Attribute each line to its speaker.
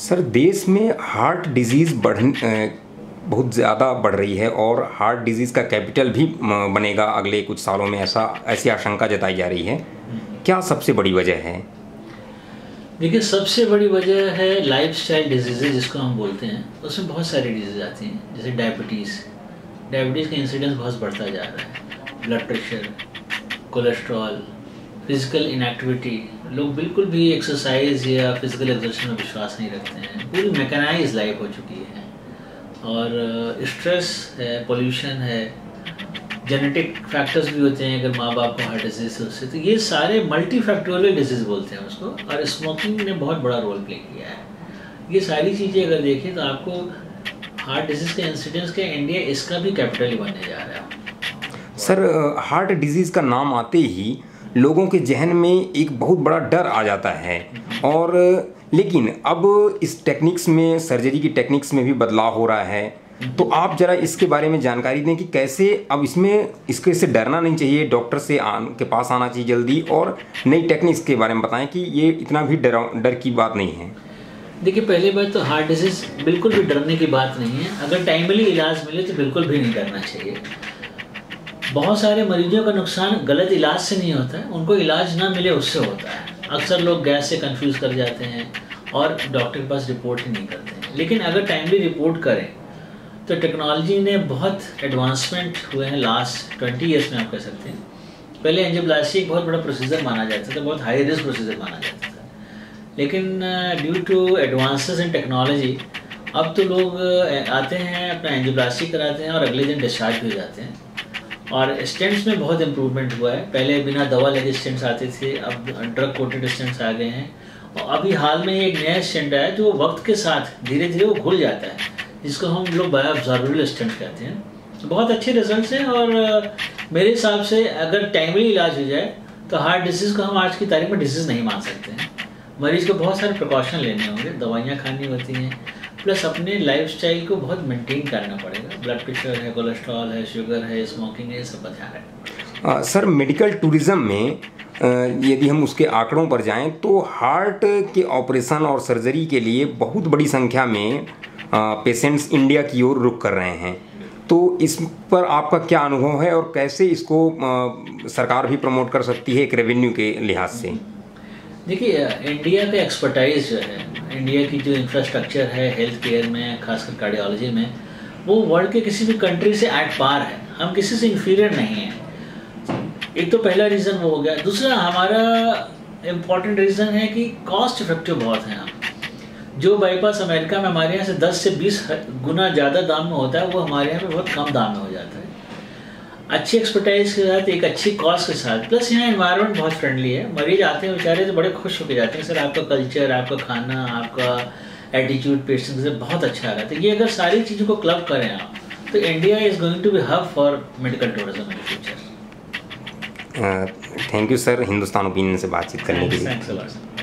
Speaker 1: Sir देश में heart disease बहुत ज़्यादा बढ़ रही है और हार्ट डिजीज़ का कैपिटल भी बनेगा अगले कुछ सालों में, ऐसी आशंका जताई जा रही है। क्या सबसे बड़ी वजह है?
Speaker 2: देखिए, सबसे बड़ी वजह है लाइफस्टाइल डिजीज़ेज जिसको हम बोलते हैं। उसमें बहुत सारी डिजीज़ आती हैं, जैसे डायबिटीज़ का इंसिडेंस बहुत बढ़ता जा रहा है। Blood pressure, cholesterol, physical inactivity, लोग बिल्कुल भी एक्सरसाइज या फिजिकल एक्सरसाइज में विश्वास नहीं रखते हैं। पूरी मैकेनाइज लाइफ हो चुकी है और स्ट्रेस है, पोल्यूशन है, जेनेटिक फैक्टर्स भी होते हैं। अगर माँ बाप को हार्ट डिजीज है उससे, तो ये सारे मल्टी फैक्टोरियल डिजीज़ बोलते हैं उसको। और स्मोकिंग ने बहुत बड़ा रोल प्ले किया है। ये सारी चीज़ें अगर देखें तो आपको हार्ट डिजीज़ के इंसिडेंस के इंडिया इसका भी कैपिटल बनने जा रहा है।
Speaker 1: सर हार्ट डिजीज़ का नाम आते ही लोगों के जहन में एक बहुत बड़ा डर आ जाता है, और लेकिन अब इस टेक्निक्स में, सर्जरी की टेक्निक्स में भी बदलाव हो रहा है। तो आप ज़रा इसके बारे में जानकारी दें कि कैसे अब इसके से डरना नहीं चाहिए, डॉक्टर के पास आना चाहिए जल्दी, और नई टेक्निक्स के बारे में बताएं कि ये इतना भी डर की बात नहीं है।
Speaker 2: देखिए, पहली बात तो हार्ट डिजीज़ बिल्कुल भी डरने की बात नहीं है। अगर टाइमली इलाज मिले तो बिल्कुल भी नहीं डरना चाहिए। बहुत सारे मरीजों का नुकसान गलत इलाज से नहीं होता है, उनको इलाज ना मिले उससे होता है। अक्सर लोग गैस से कंफ्यूज कर जाते हैं और डॉक्टर के पास रिपोर्ट ही नहीं करते हैं। लेकिन अगर टाइमली रिपोर्ट करें तो टेक्नोलॉजी ने बहुत एडवांसमेंट हुए हैं लास्ट 20 ईयर्स में, आप कह सकते हैं। पहले एंजियोप्लास्टी एक बहुत बड़ा प्रोसीजर माना जाता था, बहुत हाई रिस्क प्रोसीजर माना जाता था। लेकिन due to advances in technology अब तो लोग आते हैं, अपना एंजियोप्लास्टी कराते हैं और अगले दिन डिस्चार्ज भी हो जाते हैं। और स्टेंट्स में बहुत इम्प्रूवमेंट हुआ है। पहले बिना दवा लगे स्टेंट्स आते थे, अब ड्रग कोटेड स्टेंट्स आ गए हैं। और अभी हाल में एक नया स्टेंट आया जो वक्त के साथ धीरे धीरे वो घुल जाता है, जिसको हम लोग बायोअब्जॉर्बेबल स्टेंट कहते हैं। तो बहुत अच्छे रिजल्ट्स हैं और मेरे हिसाब से अगर टाइमली इलाज हो जाए तो हार्ट डिजीज़ को हम आज की तारीख में डिजीज़ नहीं मान सकते हैं। मरीज़ को बहुत सारे प्रिकॉशन लेने होंगे, दवाइयाँ खानी होती हैं, प्लस अपने लाइफस्टाइल को बहुत मेंटेन करना पड़ेगा। ब्लड प्रेशर है, कोलेस्ट्रॉल है, शुगर है, स्मोकिंग है, ये सब ध्यान रखना।
Speaker 1: सर मेडिकल टूरिज्म में यदि हम उसके आंकड़ों पर जाएं तो हार्ट के ऑपरेशन और सर्जरी के लिए बहुत बड़ी संख्या में पेशेंट्स इंडिया की ओर रुख कर रहे हैं। तो इस पर आपका क्या अनुभव है और कैसे इसको सरकार भी प्रमोट कर सकती है एक रेवेन्यू के लिहाज से?
Speaker 2: देखिए, इंडिया का एक्सपर्टाइज जो है, इंडिया की जो इंफ्रास्ट्रक्चर है हेल्थ केयर में, खासकर कार्डियोलॉजी में, वो वर्ल्ड के किसी भी कंट्री से एट पार है। हम किसी से इन्फीरियर नहीं हैं। एक तो पहला रीज़न वो हो गया। दूसरा, हमारा इम्पॉर्टेंट रीज़न है कि कॉस्ट इफेक्टिव बहुत है हम। जो बाईपास अमेरिका में हमारे यहाँ से 10 से 20 गुना ज़्यादा दाम में होता है, वो हमारे यहाँ पे बहुत कम दाम में हो जाता है। अच्छी एक्सपर्टाइज के साथ, एक अच्छी कॉस्ट के साथ, प्लस यहाँ एनवायरनमेंट बहुत फ्रेंडली है। मरीज आते हैं बेचारे तो बड़े खुश होकर जाते हैं, सर आपका कल्चर, आपका खाना, आपका एटीट्यूड पेशेंट से बहुत अच्छा आ रहा है। तो ये अगर सारी चीज़ों को क्लब करें आप, तो India is going to be hub for medical tourism in future.
Speaker 1: Thank you sir, Hindustan opinion से बातचीत करने के लिए।
Speaker 2: Thanks a lot.